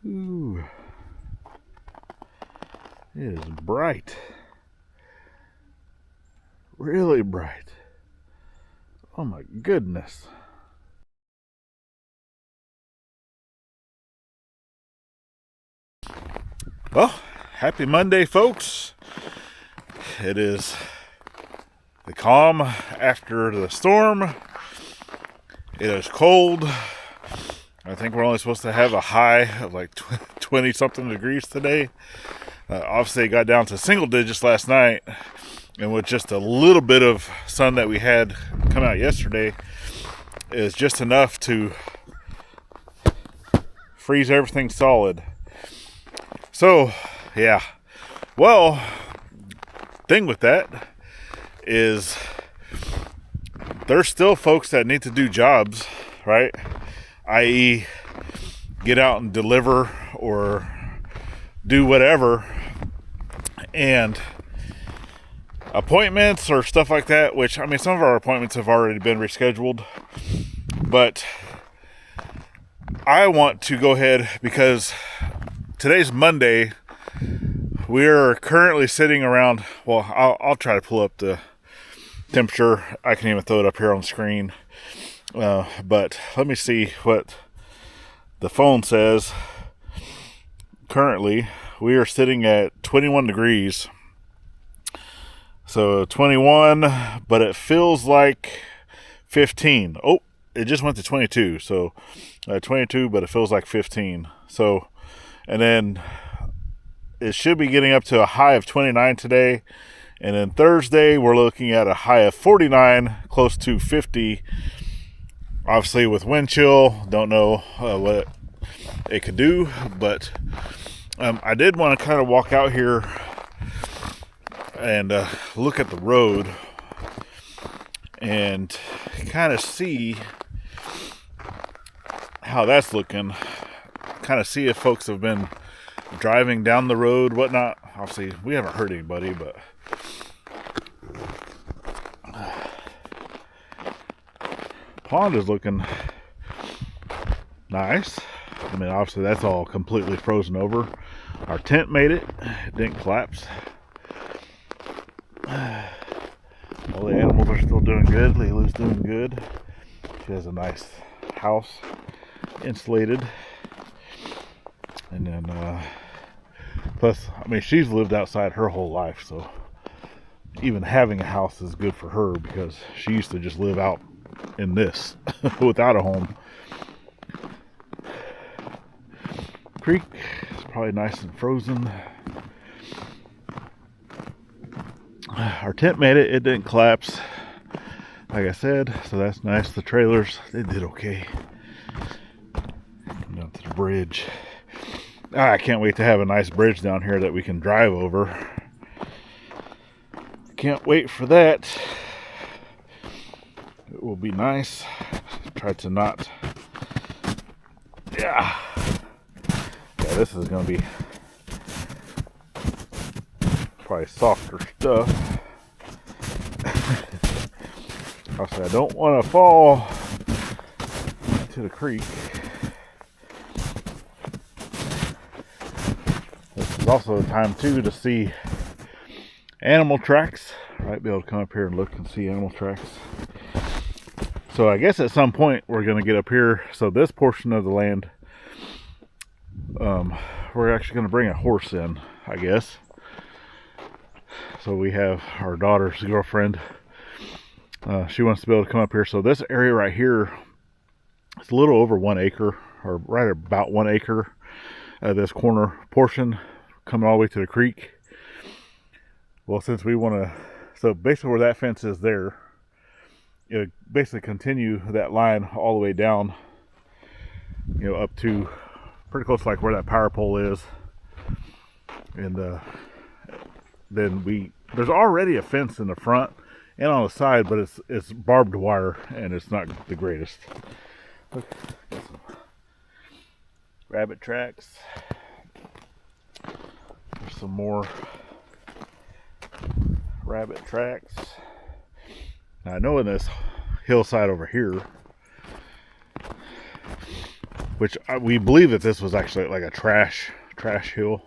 Ooh. It is bright. Really bright. Oh my goodness. Well, happy Monday, folks. It is the calm after the storm. It is cold. I think we're only supposed to have a high of like 20 something degrees today. Obviously it got down to single digits last night, and with just a little bit of sun that we had come out yesterday is just enough to freeze everything solid. So yeah, well, thing with that is there's still folks that need to do jobs, right? i.e. get out and deliver or do whatever, and appointments or stuff like that, which, I mean, some of our appointments have already been rescheduled, but I want to go ahead because today's Monday. We're currently sitting around, well, I'll try to pull up the temperature. I can even throw it up here on the screen. But let me see what the phone says. Currently, we are sitting at 21 degrees. So 21, but it feels like 15. Oh, it just went to 22. So 22, but it feels like 15. So, and then it should be getting up to a high of 29 today. And then Thursday, we're looking at a high of 49, close to 50. Obviously, with wind chill, don't know what it could do. But I did want to kind of walk out here and look at the road and kind of see how that's looking. Kind of see if folks have been driving down the road, whatnot. Obviously, we haven't hurt anybody, but pond is looking nice. I mean, obviously, that's all completely frozen over. Our tent made it. It didn't collapse. All the animals are still doing good. Leela's doing good. She has a nice house, insulated. And then, plus, I mean, she's lived outside her whole life, so even having a house is good for her because she used to just live out in this without a home. Creek is probably nice and frozen. Our tent made it. It didn't collapse, like I said, so that's nice. The trailers, they did okay. Down to the bridge. I can't wait to have a nice bridge down here that we can drive over. Can't wait for that. It will be nice. Try to not. Yeah, this is going to be probably softer stuff. Also, I don't want to fall to the creek. This is also a time too to see animal tracks. Right, be able to come up here and look and see animal tracks. So I guess at some point we're going to get up here. So this portion of the land, we're actually going to bring a horse in, I guess. So we have our daughter's girlfriend. She wants to be able to come up here. So this area right here, it's a little over 1 acre, or right about 1 acre. This corner portion coming all the way to the creek. Well, since we want to, so basically where that fence is there, you basically continue that line all the way down, up to pretty close to like where that power pole is. And then there's already a fence in the front and on the side, but it's barbed wire and it's not the greatest. Look, got some rabbit tracks. There's some more rabbit tracks. Now I know in this hillside over here, which we believe that this was actually like a trash hill,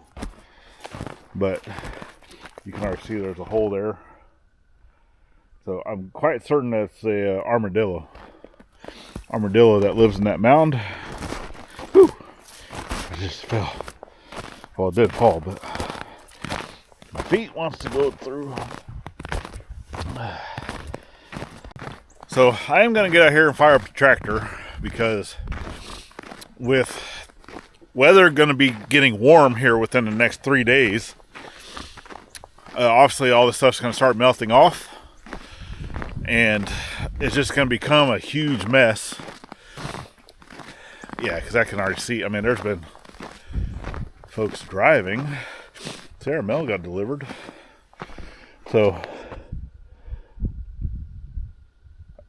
but you can already see there's a hole there. So I'm quite certain that's a armadillo that lives in that mound. Whew. I just fell. Well, it did fall, but my feet wants to go through. So I am going to get out here and fire up the tractor, because with weather going to be getting warm here within the next 3 days, obviously all this stuff's going to start melting off, and it's just going to become a huge mess. Yeah, because I can already see, I mean, there's been folks driving. Sarah Mel got delivered. So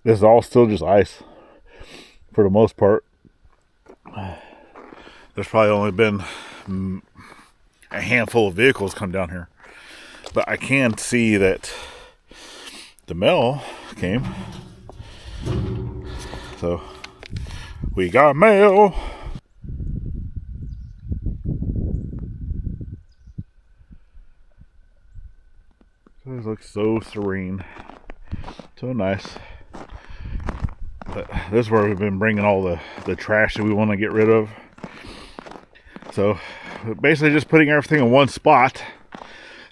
this is all still just ice for the most part. There's probably only been a handful of vehicles come down here, but I can see that the mail came. So we got mail. This looks so serene, so nice. But this is where we've been bringing all the trash that we want to get rid of. So basically just putting everything in one spot.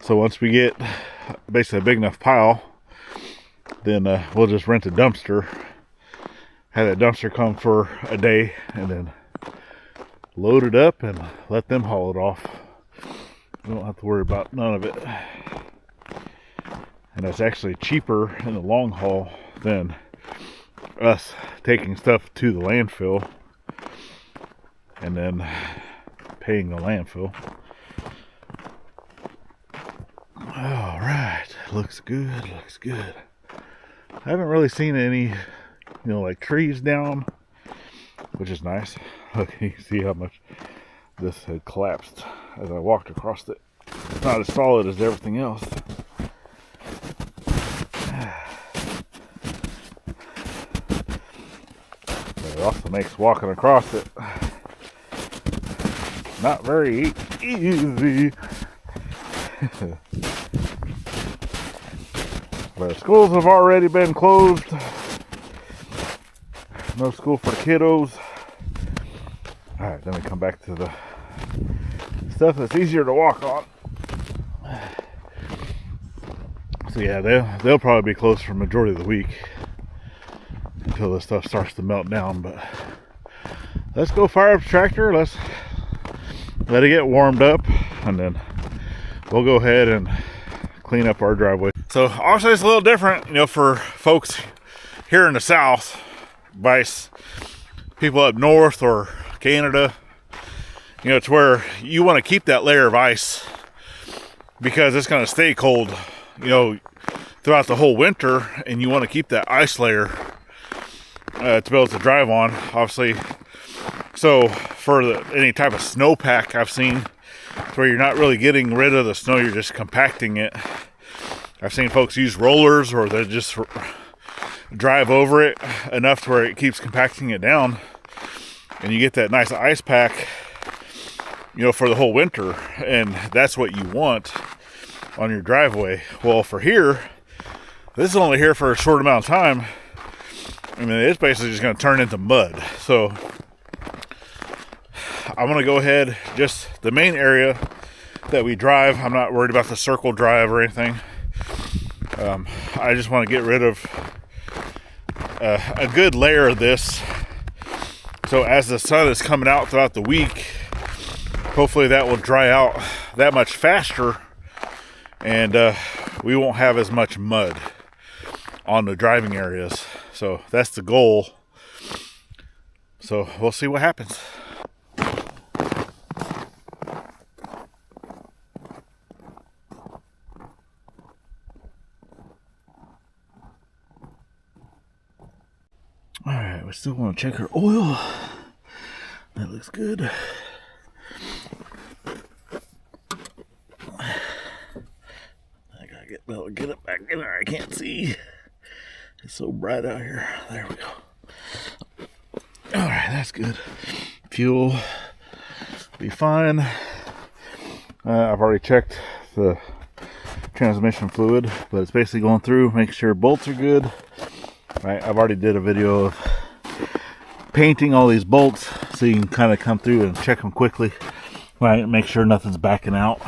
So once we get basically a big enough pile, then we'll just rent a dumpster, have that dumpster come for a day, and then load it up and let them haul it off. We don't have to worry about none of it. And that's actually cheaper in the long haul than us taking stuff to the landfill and then paying the landfill. All right, looks good, looks good. I haven't really seen any, like trees down, which is nice. Look, you can see how much this had collapsed as I walked across it. It's not as solid as everything else. It also makes walking across it not very easy. But schools have already been closed. No school for kiddos. Alright, then we come back to the stuff that's easier to walk on. So yeah, they'll probably be closed for the majority of the week until this stuff starts to melt down. But let's go fire up the tractor. Let's let it get warmed up, and then we'll go ahead and clean up our driveway. So obviously it's a little different, for folks here in the south, vice people up north or Canada. It's where you want to keep that layer of ice because it's going to stay cold, throughout the whole winter, and you want to keep that ice layer to be able to drive on, obviously. So for any type of snowpack I've seen, where you're not really getting rid of the snow, you're just compacting it. I've seen folks use rollers, or they just drive over it enough to where it keeps compacting it down, and you get that nice ice pack, for the whole winter. And that's what you want on your driveway. Well, for here, this is only here for a short amount of time. I mean, it's basically just going to turn into mud. So I'm going to go ahead, just the main area that we drive, I'm not worried about the circle drive or anything. I just want to get rid of a good layer of this. So as the sun is coming out throughout the week, hopefully that will dry out that much faster, and we won't have as much mud on the driving areas. So that's the goal. So we'll see what happens. All right, we still want to check our oil. That looks good. I gotta get it back in there. I can't see. It's so bright out here. There we go. All right, that's good. fuel. Be fine. I've already checked the transmission fluid, but it's basically going through, making sure bolts are good. Right, I've already did a video of painting all these bolts so you can kind of come through and check them quickly. Right, make sure nothing's backing out.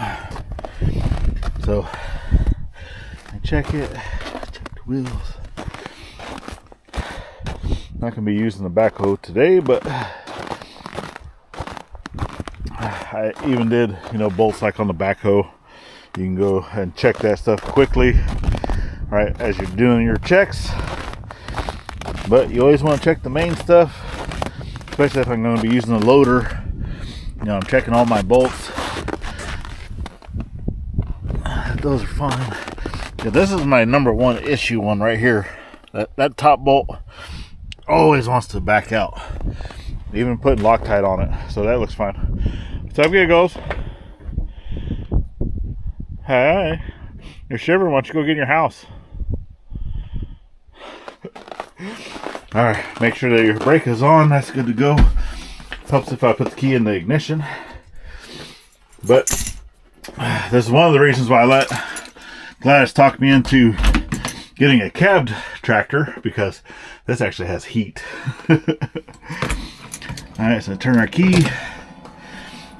So I check it, check the wheels. Not gonna be using the backhoe today, but I even did, bolts like on the backhoe. You can go and check that stuff quickly, right, as you're doing your checks. But you always want to check the main stuff, especially if I'm going to be using a loader. I'm checking all my bolts. Those are fine. Yeah, this is my number one issue one right here. That top bolt always wants to back out. Even putting Loctite on it, so that looks fine. What's up, Giggles? Hi. You're shivering. Why don't you go get in your house? Alright, make sure that your brake is on. That's good to go. Helps if I put the key in the ignition. But this is one of the reasons why I let Gladys talk me into getting a cabbed tractor, because this actually has heat. Alright, so turn our key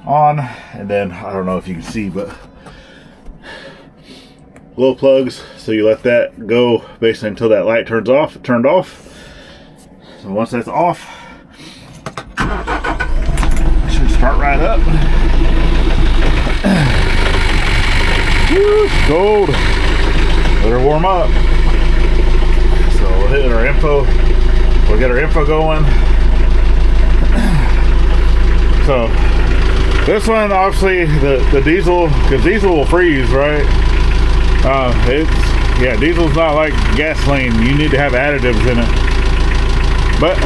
on, and then I don't know if you can see, but glow plugs, so you let that go basically until that light turned off. So once that's off, it should start right up. Woo, it's cold. Let her warm up. So we'll hit our info. We'll get our info going. So this one, obviously, the diesel, because diesel will freeze, right? Diesel's not like gasoline. You need to have additives in it. But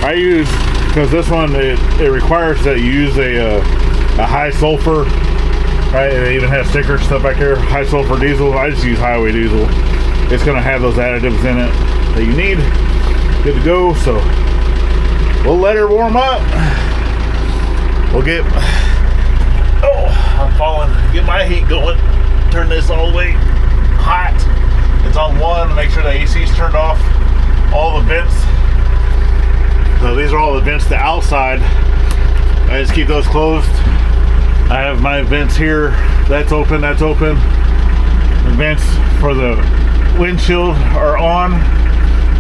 I use, because this one, it requires that you use a high sulfur, right? It even has stickers and stuff back there. High sulfur diesel. I just use highway diesel. It's going to have those additives in it that you need. Good to go. So we'll let her warm up. We'll get, I'm falling. Get my heat going. Turn this all the way hot. It's on one. Make sure the AC's turned off. All the vents. So these are all the vents to outside. I just keep those closed. I have my vents here. That's open. That's open. The vents for the windshield are on,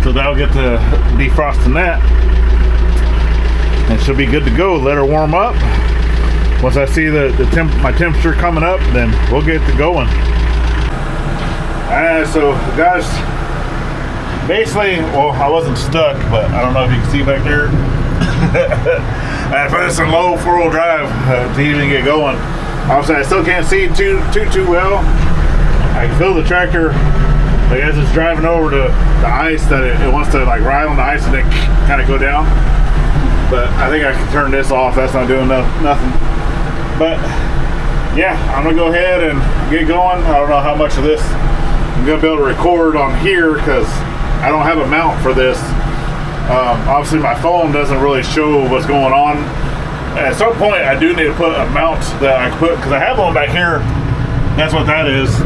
so that'll get the defrosting that. And she'll be good to go. Let her warm up. Once I see my temperature coming up, then we'll get to going. So guys, basically, well, I wasn't stuck, but I don't know if you can see back there. I put this in low 4-wheel drive to even get going. Obviously, I still can't see too well. I can feel the tractor, like as it's driving over to the ice, that it wants to like ride on the ice and then kind of go down. But I think I can turn this off. That's not doing nothing. But yeah, I'm gonna go ahead and get going. I don't know how much of this I'm gonna be able to record on here, because I don't have a mount for this. Obviously my phone doesn't really show what's going on. At some point I do need to put a mount that I can put, because I have one back here. That's what that is,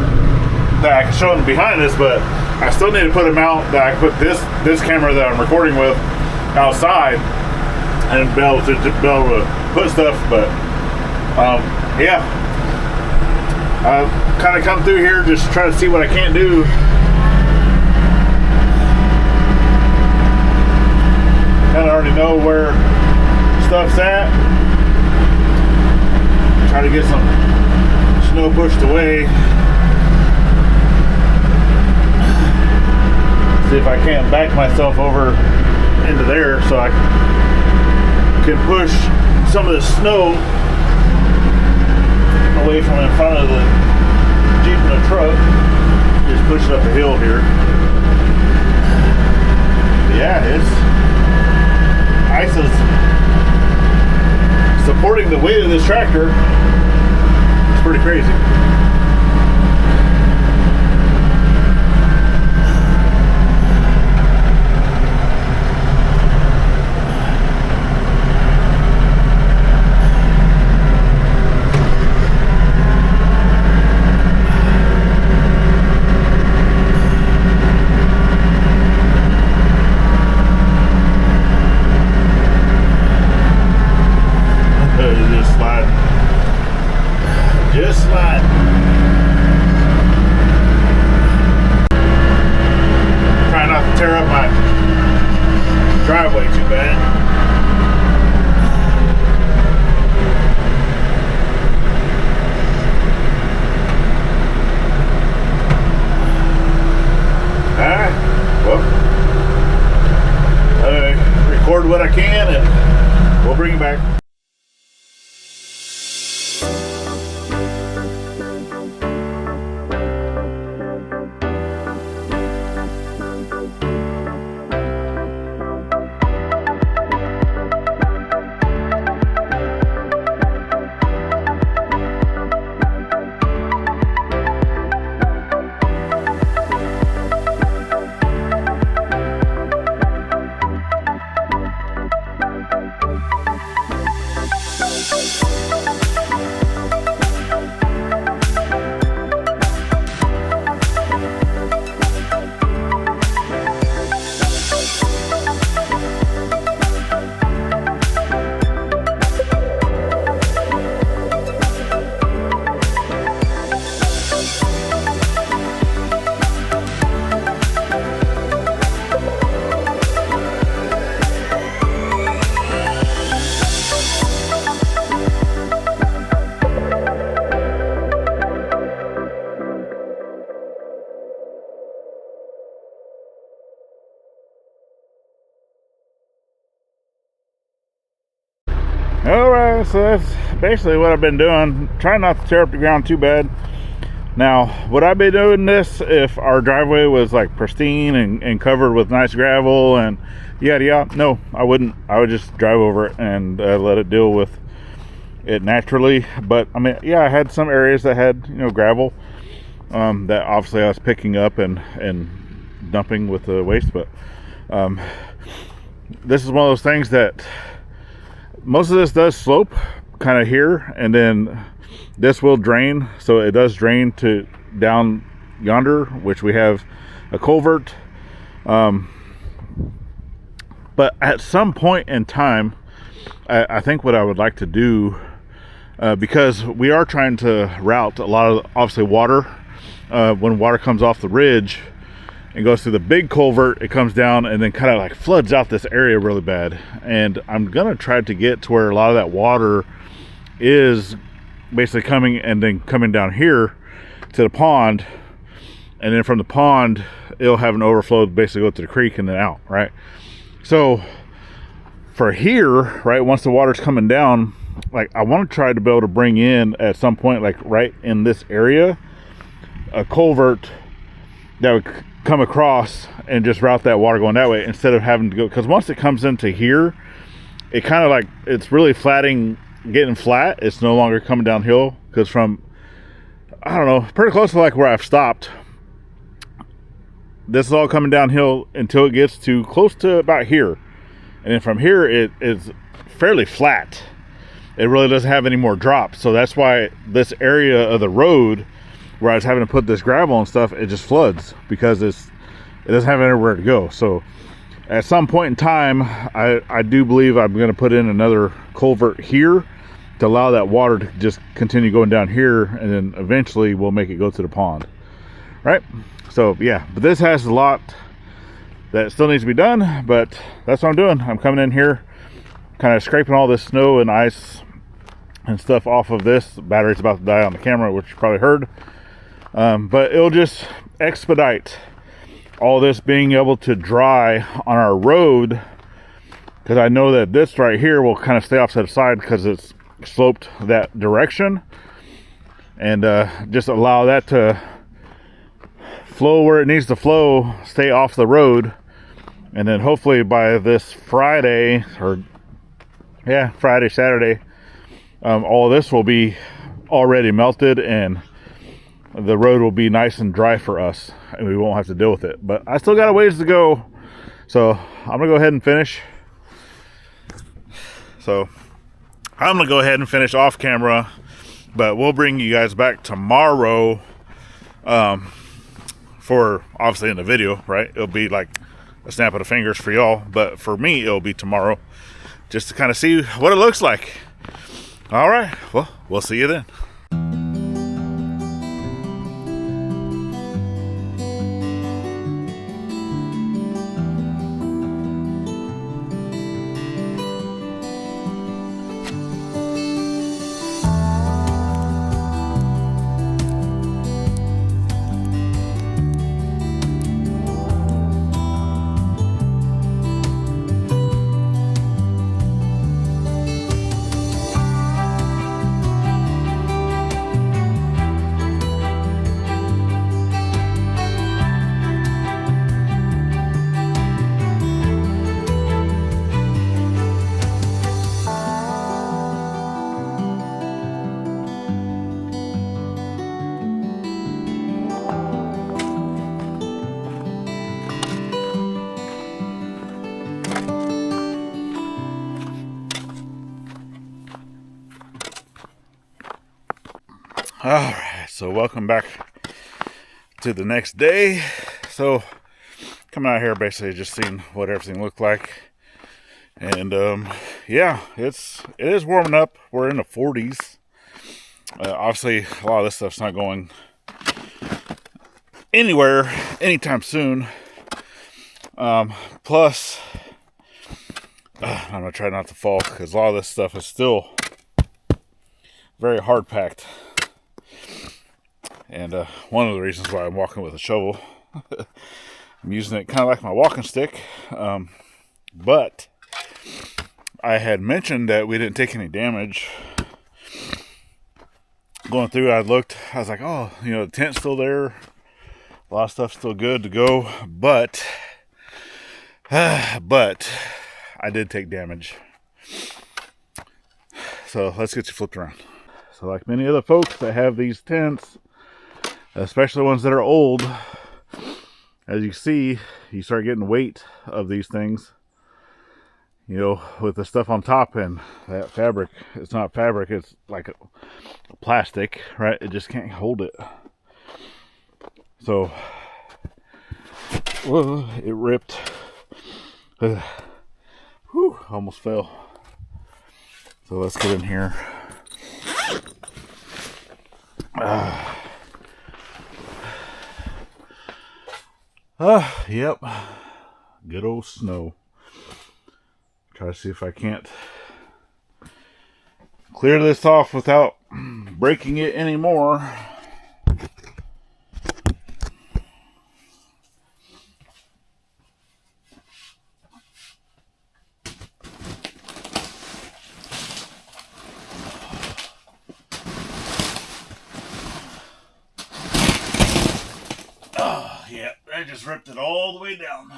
that I can show them behind this, but I still need to put a mount that I can put this camera that I'm recording with outside and be able to put stuff. But yeah, I've kind of come through here just to try to see what I can't do. Kind of already know where stuff's at. Try to get some snow pushed away. See if I can't back myself over into there so I can push some of the snow away from in front of the Jeep and the truck. Just push it up the hill here. Yeah, ice is supporting the weight of this tractor. It's pretty crazy. bring it back. Alright, so that's basically what I've been doing. Trying not to tear up the ground too bad. Now, would I be doing this if our driveway was like pristine and covered with nice gravel and yada yada? No, I wouldn't. I would just drive over it and let it deal with it naturally. But I mean, yeah, I had some areas that had, you know, gravel that obviously I was picking up and dumping with the waste. But this is one of those things that most of this does slope kind of here, and then this will drain, so it does drain to down yonder, which we have a culvert. But at some point in time, I think what I would like to do, because we are trying to route a lot of obviously water, when water comes off the ridge and goes through the big culvert, it comes down and then kind of like floods out this area really bad. And I'm gonna try to get to where a lot of that water is basically coming and then coming down here to the pond, and then from the pond it'll have an overflow to basically go to the creek and then out, right? So for here, right, once the water's coming down, like I want to try to be able to bring in at some point, like right in this area, a culvert that would come across and just route that water going that way, instead of having to go, because once it comes into here, it kind of like, it's really getting flat. It's no longer coming downhill, because from, I don't know, pretty close to like where I've stopped, this is all coming downhill until it gets to close to about here, and then from here it is fairly flat. It really doesn't have any more drops. So that's why this area of the road where I was having to put this gravel and stuff, it just floods because it doesn't have anywhere to go. So at some point in time, I do believe I'm going to put in another culvert here to allow that water to just continue going down here, and then eventually we'll make it go to the pond, right? So yeah, but this has a lot that still needs to be done, but that's what I'm doing. I'm coming in here, kind of scraping all this snow and ice and stuff off of this. The battery's about to die on the camera, which you probably heard. But it'll just expedite all this being able to dry on our road, because I know that this right here will kind of stay off to the side because it's sloped that direction, and just allow that to flow where it needs to flow, stay off the road, and then hopefully by this Friday, or yeah, Friday, Saturday, all this will be already melted and the road will be nice and dry for us, and we won't have to deal with it. But I still got a ways to go, so I'm gonna go ahead and finish. So I'm gonna go ahead and finish off camera, but we'll bring you guys back tomorrow, for obviously in the video, right? It'll be like a snap of the fingers for y'all, but for me it'll be tomorrow, just to kind of see what it looks like. All right, well, we'll see you then. Alright, so welcome back to the next day. So coming out here basically just seeing what everything looked like. And yeah, it is warming up. We're in the 40s. Obviously a lot of this stuff's not going anywhere anytime soon. Plus I'm gonna try not to fall because a lot of this stuff is still very hard packed. And one of the reasons why I'm walking with a shovel, I'm using it kind of like my walking stick. But I had mentioned that we didn't take any damage. Going through, I looked, I was like, oh, you know, the tent's still there. A lot of stuff's still good to go. But I did take damage. So let's get you flipped around. So like many other folks that have these tents, especially ones that are old, as you see, you start getting weight of these things, you know, with the stuff on top, and that fabric, it's not fabric, it's like a plastic, right? It just can't hold it. So, whoa, it ripped. Whew, almost fell. So let's get in here. Yep. Good old snow. Try to see if I can't clear this off without breaking it anymore. Oh, yeah, I just ripped it all the way down.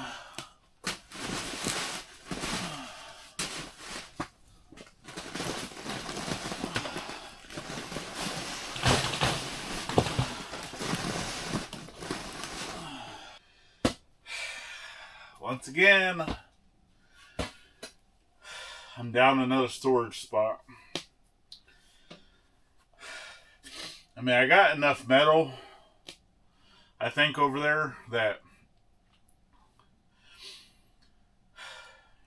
Once again, I'm down another storage spot. I mean, I got enough metal, I think, over there that,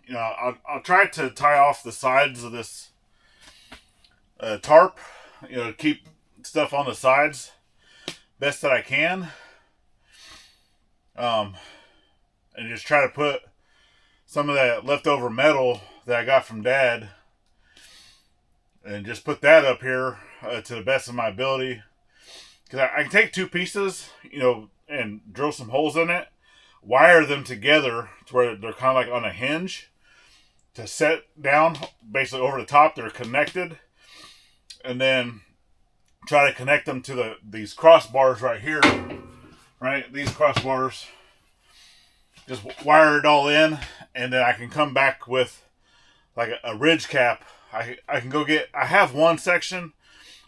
you know, I'll try to tie off the sides of this tarp, you know, to keep stuff on the sides best that I can. And just try to put some of that leftover metal that I got from Dad, and just put that up here to the best of my ability. Because I can take two pieces, you know, and drill some holes in it, wire them together to where they're kind of like on a hinge to set down basically over the top. They're connected, and then try to connect them to these crossbars right here, right? These crossbars. Just wire it all in, and then I can come back with like a ridge cap. I can go get, I have one section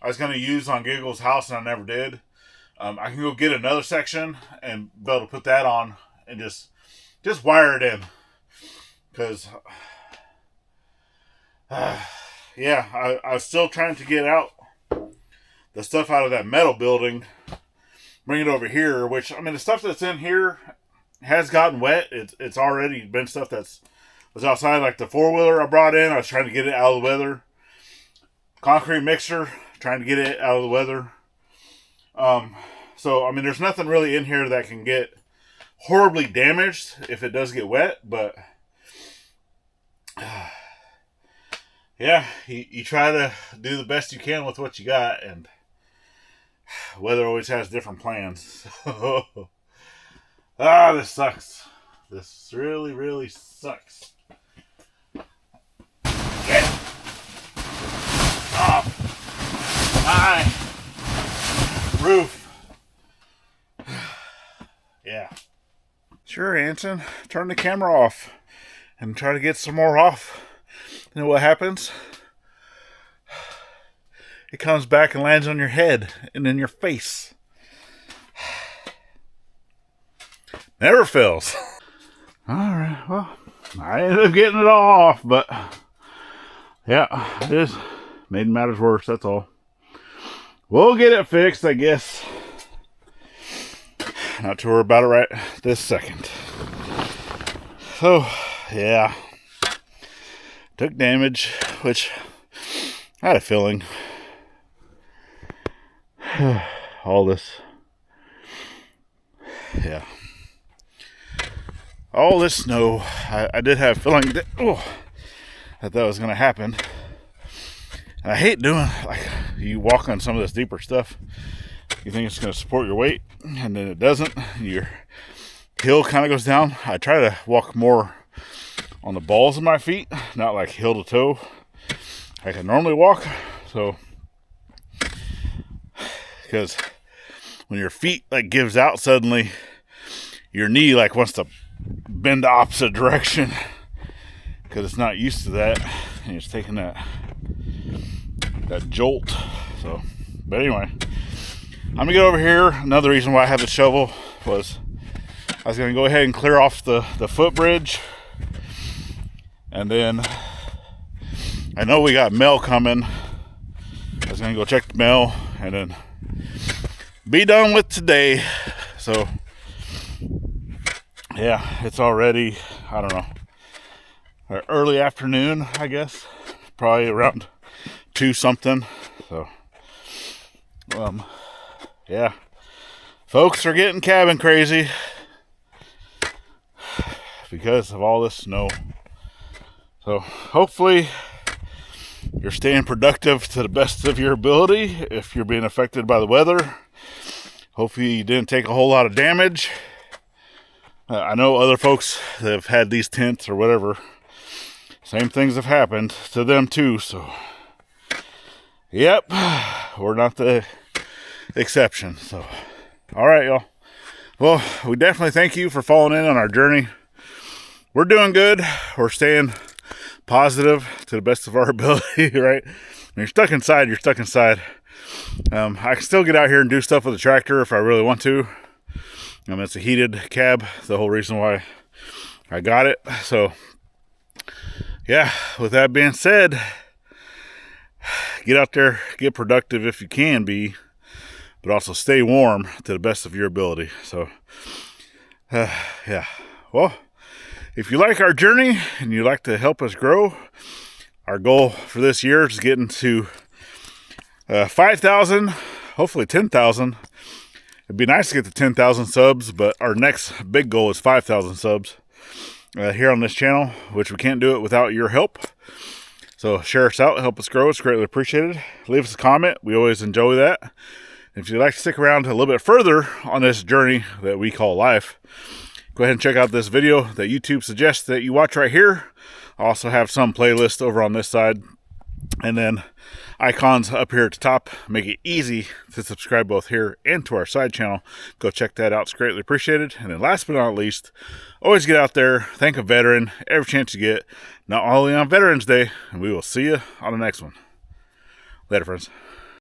I was going to use on Giggles' house and I never did. I can go get another section and be able to put that on and just wire it in. Because, yeah, I was still trying to get out the stuff out of that metal building, bring it over here, which, I mean, the stuff that's in here has gotten wet. It's already been stuff was outside, like the 4-wheeler I brought in. I was trying to get it out of the weather. Concrete mixer, trying to get it out of the weather. So, I mean, there's nothing really in here that can get horribly damaged if it does get wet, but yeah, you try to do the best you can with what you got, and weather always has different plans. This sucks. This really, really sucks. Get off my roof. Yeah. Sure, Anson. Turn the camera off and try to get some more off. You know what happens? It comes back and lands on your head and in your face. Never fails. Alright, well, I ended up getting it all off, but yeah, it just made matters worse, that's all. We'll get it fixed, I guess. Not too worried about it right this second. So, yeah. Took damage, which I had a feeling. All this. Yeah. All this snow. I did have a feeling that, that was going to happen. And I hate doing, like, you walk on some of this deeper stuff. You think it's going to support your weight, and then it doesn't. Your heel kind of goes down. I try to walk more on the balls of my feet, not like heel to toe like I normally walk. So, because when your feet like gives out suddenly, your knee like wants to bend the opposite direction because it's not used to that, and it's taking that jolt. So, but anyway, I'm gonna get over here. Another reason why I had the shovel was I was gonna go ahead and clear off the footbridge, and then I know we got mail coming. I was gonna go check the mail and then be done with today. So yeah, it's already, I don't know, early afternoon, I guess, probably around 2 something. So yeah, folks are getting cabin crazy because of all this snow. So hopefully you're staying productive to the best of your ability. If you're being affected by the weather, hopefully you didn't take a whole lot of damage. I know other folks that have had these tents or whatever, same things have happened to them too. So yep, we're not the exception. So all right, y'all. Well, we definitely thank you for following in on our journey. We're doing good. We're staying positive to the best of our ability, right? When you're stuck inside, you're stuck inside. I can still get out here and do stuff with the tractor if I really want to. It's a heated cab, the whole reason why I got it. So yeah, with that being said, get out there, get productive if you can be, but also stay warm to the best of your ability. So yeah, well, if you like our journey and you'd like to help us grow, our goal for this year is getting to 5,000, hopefully 10,000. It'd be nice to get to 10,000 subs, but our next big goal is 5,000 subs here on this channel, which we can't do it without your help. So share us out, help us grow. It's greatly appreciated. Leave us a comment. We always enjoy that. If you'd like to stick around a little bit further on this journey that we call life, go ahead and check out this video that YouTube suggests that you watch right here. I also have some playlists over on this side, and then icons up here at the top make it easy to subscribe both here and to our side channel. Go check that out. It's greatly appreciated. And then last but not least, always get out there, thank a veteran every chance you get, not only on Veterans Day, and we will see you on the next one. Later, friends.